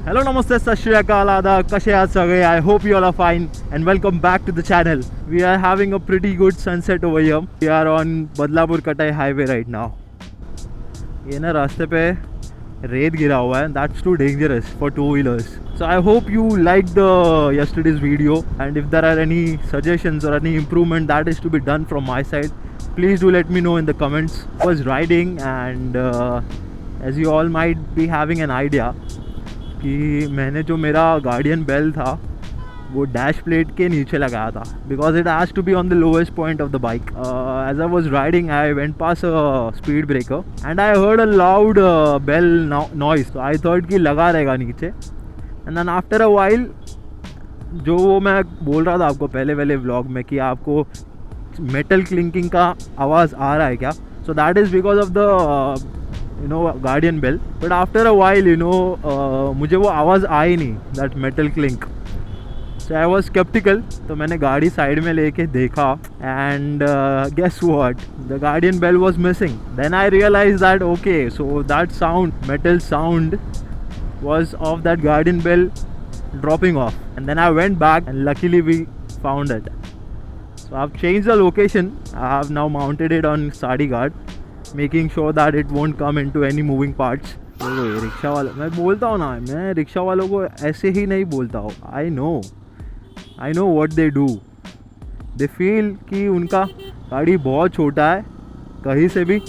Hello, namaste, sat shri akal, adab, kashe aaj sage. I hope you all are fine and welcome back to the channel. We are having a pretty good sunset over here. We are on Badlapur Katai highway right now. ये ना रास्ते पे रेत गिरा हुआ है. That's too dangerous for two-wheelers. So I hope you liked the yesterday's video, and if there are any suggestions or any improvement that is to be done from my side, please do let me know in the comments. I was riding and as you all might be having an idea कि मैंने जो मेरा guardian bell था वो dash plate के नीचे लगाया था because it has to be on the lowest point of the bike. As I was riding I went past a speed breaker and I heard a loud bell noise. तो I thought कि लगा रहेगा नीचे and then after a while जो वो मैं बोल रहा था आपको पहले वाले व्लॉग में कि आपको मेटल क्लिंकिंग का आवाज़ आ रहा है क्या, so that is because of the guardian bell. But after a while मुझे वो आवाज़ आई नहीं, that metal clink. So I was skeptical. तो मैंने गाड़ी साइड में लेके देखा and guess what, the guardian bell was missing. Then I realise that okay, so that sound, metal sound was of that guardian bell dropping off. And then I went back and luckily we found it. So I've changed the location. I have now mounted it on Sadi guard, making sure that it won't come into any moving parts. ये rickshaw वाला मैं बोलता हूँ ना, मैं rickshaw वालों को ऐसे ही नहीं बोलता हूँ. I know what they do. They feel कि उनका गाड़ी बहुत छोटा है, कहीं से भी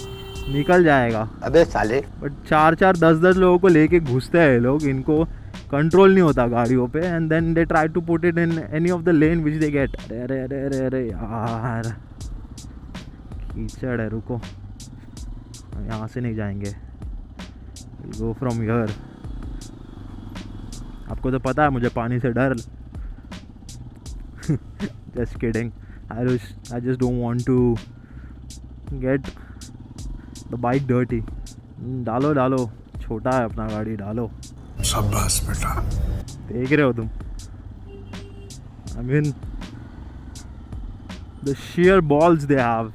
निकल जाएगा. अबे साले. बट 4-10 लोगों को लेके घुसते हैं लोग, इनको कंट्रोल नहीं होता गाड़ियों पे. And then they try to put it in any of the lane which they get. अरे अरे अरे अरे अरे यार कीचड़ है, रुको, यहाँ से नहीं जाएंगे, गो फ्रॉम हियर. आपको तो पता है मुझे पानी से डर. Just kidding. I just don't want to get the bike dirty. डालो, छोटा है अपना गाड़ी, डालो. शाबाश बेटा. देख रहे हो तुम, I mean the shear balls they have.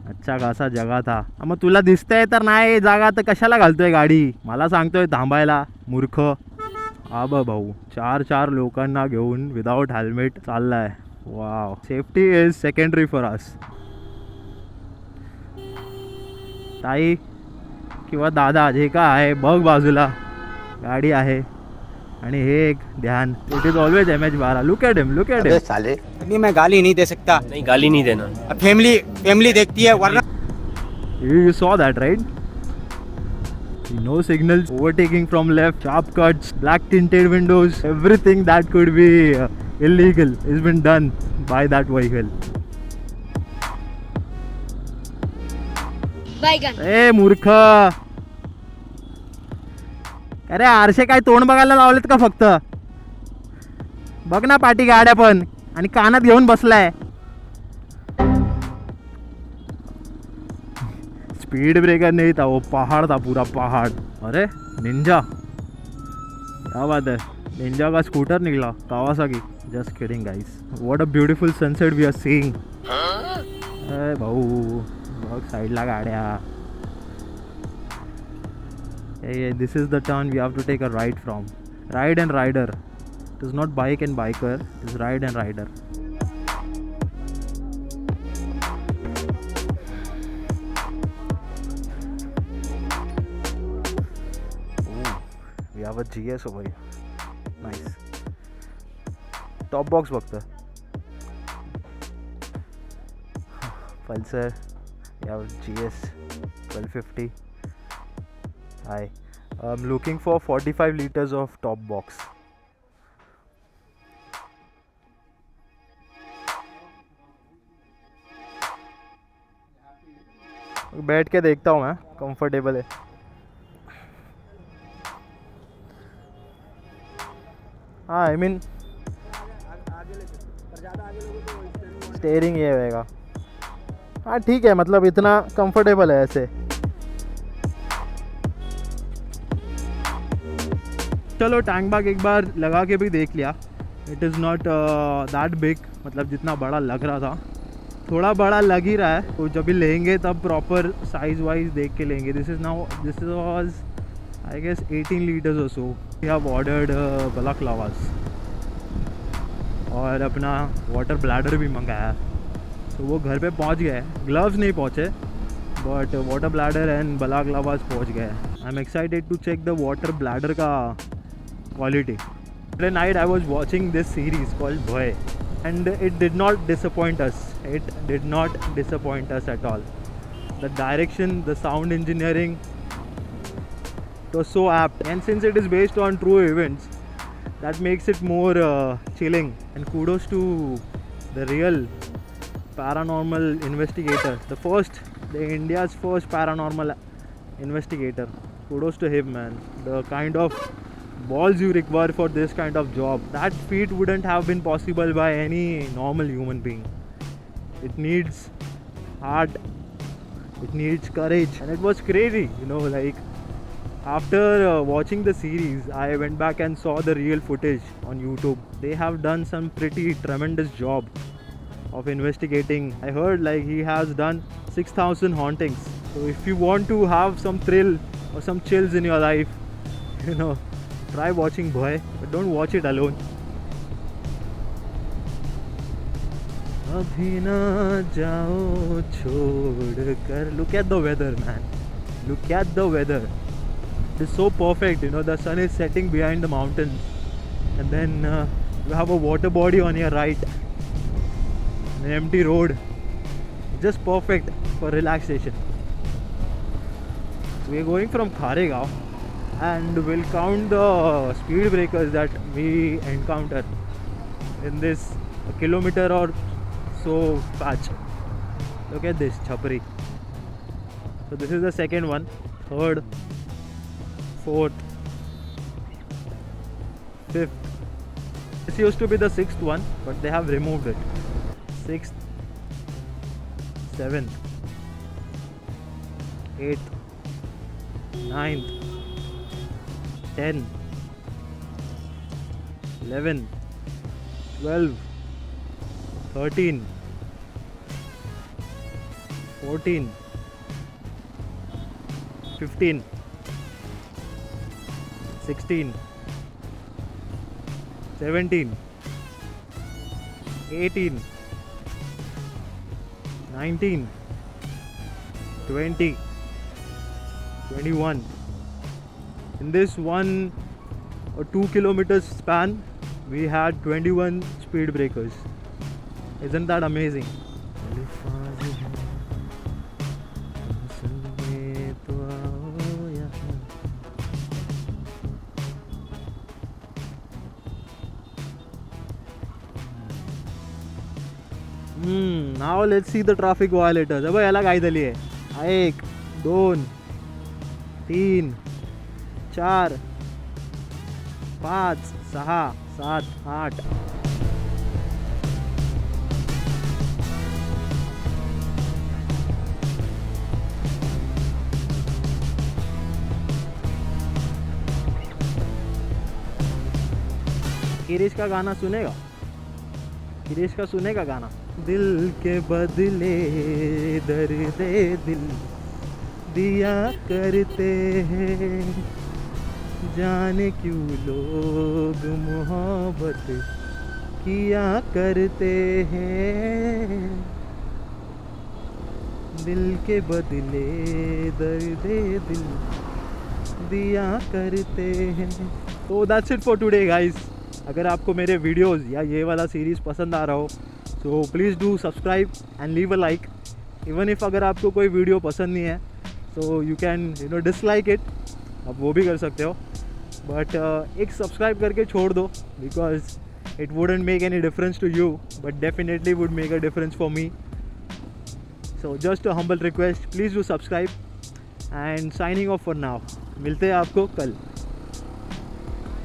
अच्छा खासा जगा था. मग तुला दिसतंय तर नाही जागा तर कशाला घालतोय गाडी, मला सांगतोय थांबायला, मूर्ख. आबा भाऊ 4 लोकांना घेऊन विदाउट हेल्मेट चाललाय. Wow, safety is secondary for us. ताई किंवा दादा जे का आहे बघ, बाजूला गाडी आहे आणि हे एक ध्यान. It is always MH12. Look at him. अबे साले. नहीं, मैं गाली नहीं दे सकता. नहीं, गाली नहीं देना. फैमिली देखती है वरना. You saw that, right? No signals, overtaking from left, sharp cuts, black tinted windows, everything that could be illegal has been done by that vehicle. ए मूर्ख, अरे आरशे काय तोंड बघायला लावलेत का फक्त? बघ ना पाठी गाड्या पण, आणि कानात घेऊन बसलाय. स्पीड ब्रेकर नहीं था, वो पहाड़ था, पूरा पहाड़. अरे निंजा, क्या बात है, निंजा का स्कूटर निकला, Kawasaki. Just kidding guys. What a beautiful sunset we are seeing. अरे भाऊ बघ साईडला गाड्या. This is the turn we have to take a right from. Ride and rider. It is not bike and biker, it is ride and rider. We have a GS over here. Nice. Top box बघतो. Pulsar. We have GS 1250. Hi. I'm looking for 45 liters of top box. बैठ के देखता हूँ मैं, comfortable है. हाँ I mean steering ये रहेगा. हाँ ठीक है, मतलब इतना कंफर्टेबल है ऐसे. चलो टैंक बैग एक बार लगा के भी देख लिया. It is not that big, मतलब जितना बड़ा लग रहा था थोड़ा बड़ा लग ही रहा है. तो जब भी लेंगे तब प्रॉपर साइज़ वाइज देख के लेंगे. This is was I guess 18 liters or so. We have ordered balaklavas और अपना वाटर ब्लैडर भी मंगाया, तो वो घर पे पहुंच गए. ग्लव्स नहीं पहुंचे, but water bladder and balaklavas पहुंच गए. I am excited to check the water bladder का quality. Today night I was watching this series called Bhoy, and it did not disappoint us. It did not disappoint us at all. The direction, the sound engineering, it was so apt. And since it is based on true events, that makes it more chilling. And kudos to the real paranormal investigator, the India's first paranormal investigator. Kudos to him, man. The kind of balls you require for this kind of job, that feat wouldn't have been possible by any normal human being. It needs heart, it needs courage, and it was crazy, like after watching the series, I went back and saw the real footage on YouTube. They have done some pretty tremendous job of investigating. I heard like he has done 6,000 hauntings. So if you want to have some thrill or some chills in your life, try watching Bhoy, but don't watch it alone. Abhi na jao chhod kar. Look at the weather, man. Look at the weather. It is so perfect. The sun is setting behind the mountains, and then you have a water body on your right, an empty road. Just perfect for relaxation. We are going from Kharegaon, and we'll count the speed breakers that we encounter in this kilometer or so patch. Look at this chapri. So this is the second one, third, fourth, fifth. This used to be the sixth one, but they have removed it. Sixth, seventh, eighth, ninth, 10, 11, 12, 13, 14, 15, 16, 17, 18, 19, 20, 21. In this 1 or 2 kilometers span, we had 21 speed breakers. Isn't that amazing? Now let's see the traffic violators. अब याला काय झाली आहे? 1, 2, 3, 4, 5, 6, 7, 8. गिरीश का गाना सुनेगा? गिरीश का सुनेगा गाना? दिल के बदले दर्द दिल दिया करते हैं, जाने क्यों लोग मोहब्बत किया करते हैं, दिल के बदले दर्द दिल दिया करते हैं. तो that's it for today guys. अगर आपको मेरे वीडियोस या ये वाला सीरीज़ पसंद आ रहा हो, so please do subscribe and leave a like. Even if अगर आपको कोई वीडियो पसंद नहीं है, so you can dislike it, आप वो भी कर सकते हो. बट एक सब्सक्राइब करके छोड़ दो, because it wouldn't make any difference to you, but definitely would make a difference for me. So just a humble request, please do subscribe and signing off for now. मिलते हैं आपको कल.